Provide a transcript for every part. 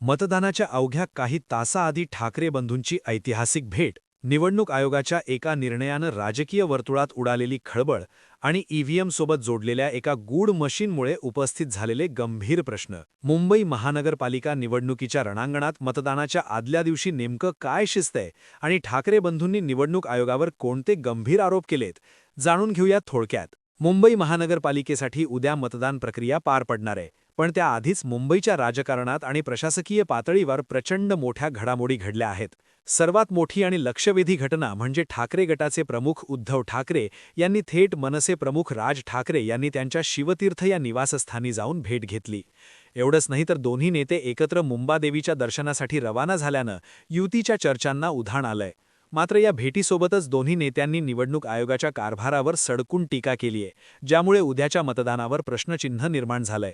मतदानाच्या अवघ्या काही तासाआधी ठाकरे बंधूंची ऐतिहासिक भेट, निवडणूक आयोगाच्या एका निर्णयानं राजकीय वर्तुळात उडालेली खळबळ आणि ईव्हीएमसोबत जोडलेल्या एका गूढ मशीनमुळे उपस्थित झालेले गंभीर प्रश्न. मुंबई महानगरपालिका निवडणुकीच्या रणांगणात मतदानाच्या आदल्या दिवशी नेमकं काय शिजतंय आणि ठाकरे बंधूंनी निवडणूक आयोगावर कोणते गंभीर आरोप केलेत, जाणून घेऊया थोडक्यात. मुंबई महानगरपालिकेसाठी उद्या मतदान प्रक्रिया पार पडणार आहे, पण त्याआधीच मुंबईच्या राजकारणात आणि प्रशासकीय पातळीवर प्रचंड मोठ्या घडामोडी घडल्या आहेत. सर्वात मोठी आणि लक्षवेधी घटना म्हणजे ठाकरे गटाचे प्रमुख उद्धव ठाकरे यांनी थेट मनसे प्रमुख राज ठाकरे यांनी त्यांच्या शिवतीर्थ या निवासस्थानी जाऊन भेट घेतली. एवढंच नाही तर दोन्ही नेते एकत्र मुंबादेवीच्या दर्शनासाठी रवाना झाल्यानं युतीच्या चर्चांना उधाण आलंय. मात्र या भेटीसोबतच दोन्ही नेत्यांनी निवडणूक आयोगाच्या कारभारावर सडकून टीका केलीय, ज्यामुळे उद्याच्या मतदानावर प्रश्नचिन्ह निर्माण झालंय.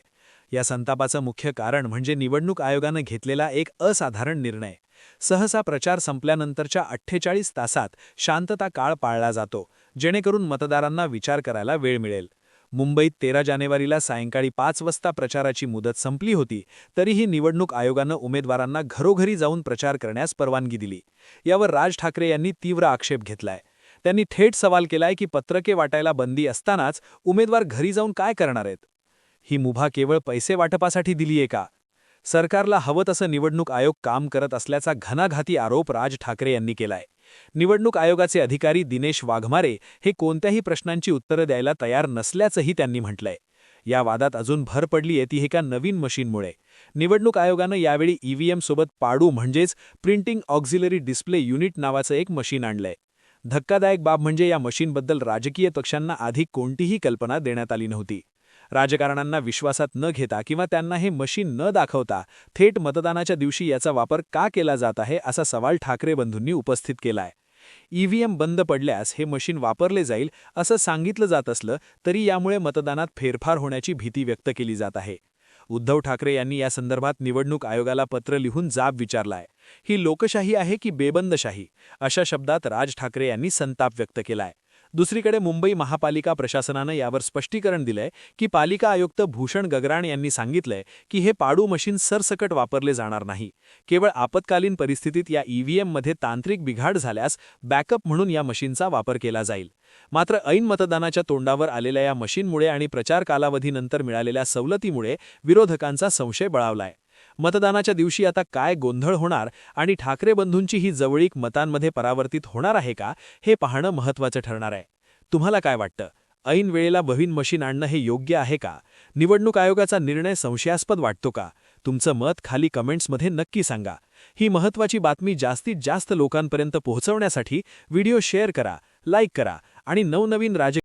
या संतापाचं मुख्य कारण म्हणजे निवडणूक आयोगानं घेतलेला एक असाधारण निर्णय. सहसा प्रचार संपल्यानंतरच्या 48 तासात शांतता काळ पाळला जातो, जेणेकरून मतदारांना विचार करायला वेळ मिळेल. मुंबईत 13 जानेवारीला सायंकाळी 5 वाजता प्रचाराची मुदत संपली होती, तरीही निवडणूक आयोगानं उमेदवारांना घरोघरी जाऊन प्रचार करण्यास परवानगी दिली. यावर राज ठाकरे यांनी तीव्र आक्षेप घेतलाय. त्यांनी थेट सवाल केलाय की पत्रके वाटायला बंदी असतानाच उमेदवार घरी जाऊन काय करणार आहेत? ही मुभा केवळ पैसे वाटपासाठी दिलीये का? सरकारला हवं तसं निवडणूक आयोग काम करत असल्याचा घणाघाती आरोप राज ठाकरे यांनी केलाय. निवडणूक आयोगाचे अधिकारी दिनेश वाघमारे हे कोणत्याही प्रश्नांची उत्तरं द्यायला तयार नसल्याचंही त्यांनी म्हटलंय. या वादात अजून भर पडलीये ती एका नवीन मशीनमुळे. निवडणूक आयोगानं यावेळी ईव्हीएमसोबत पाडू म्हणजेच प्रिंटिंग ऑक्झिलरी डिस्प्ले युनिट नावाचं एक मशीन आणलंय. धक्कादायक बाब म्हणजे या मशीनबद्दल राजकीय पक्षांना आधी कोणतीही कल्पना देण्यात आली नव्हती. राजकारण्यांना विश्वासात न घेता किंवा त्यांना हे मशीन न दाखवता थेट मतदानाच्या दिवशी याचा वापर का केला जात आहे असा सवाल ठाकरे बंधूंनी उपस्थित केलाय. ईव्हीएम बंद पडल्यास हे मशीन वापरले जाईल असं सांगितलं जात असलं तरी यामुळे मतदानात फेरफार होण्याची भीती व्यक्त केली जात आहे. उद्धव ठाकरे यांनी या संदर्भात निवडणूक आयोगाला पत्र लिहून जाब विचारलाय. ही लोकशाही आहे की बेबंदशाही, अशा शब्दात राज ठाकरे यांनी संताप व्यक्त केलाय. दुसरीकडे मुंबई महापालिका प्रशासनानं यावर स्पष्टीकरण दिलंय की पालिका आयुक्त भूषण गगराण यांनी सांगितलंय की हे पाडू मशीन सरसकट वापरले जाणार नाही. केवळ आपत्कालीन परिस्थितीत या ईव्हीएममध्ये तांत्रिक बिघाड झाल्यास बॅकअप म्हणून या मशीनचा वापर केला जाईल. मात्र ऐन मतदानाच्या तोंडावर आलेल्या या मशीनमुळे आणि प्रचार कालावधीनंतर मिळालेल्या सवलतीमुळे विरोधकांचा संशय बळावलाय. मतदानाच्या दिवशी आता काय गोंधळ होणार आणि ठाकरे बंधूंची ही जवळीक मतांमध्ये परावर्तित होणार आहे का, हे पाहणं महत्त्वाचं ठरणार आहे. तुम्हाला काय वाटतं? ऐन वेळेला नवीन मशीन आणणं हे योग्य आहे का? निवडणूक आयोगाचा निर्णय संशयास्पद वाटतो का? तुमचं मत खाली कमेंट्समध्ये नक्की सांगा. ही महत्त्वाची बातमी जास्तीत जास्त लोकांपर्यंत पोहोचवण्यासाठी व्हिडिओ शेअर करा, लाईक करा आणि नवनवीन